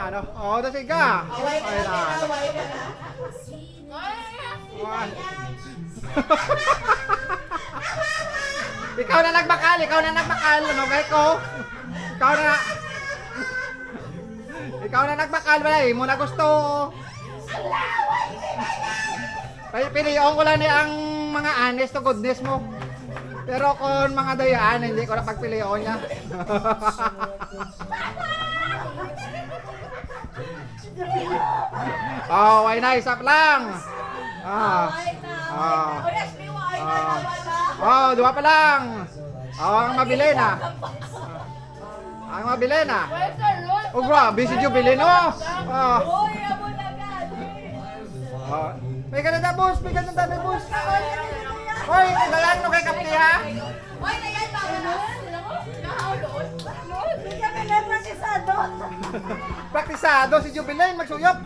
ano? Oh, dasig ka. Away ka Ay, na, away ka na. One. Ikaw na nagbakal, ano kay ko? Ikaw na. Ikaw na nagbakal ba? Mo na gusto. Piliyon ko lang ni ang mga honest to goodness mo. Pero kung mga dayaan, hindi ko na pagpiliyon niya. Oh, why na, isap lang. Ah. Ah. Oh, dua pa lang. Oh, ang mabili na. Ang mabili na. Oh, grabe si Jubilin, oh. Oh. Oh. May ganda boss, may ganda boss. Hoy, dalan no kay kapti ha. Hoy, nayan ba na? Kahawlon. Hindi kami na praktisado. Praktisado si Jubilin magsuyop.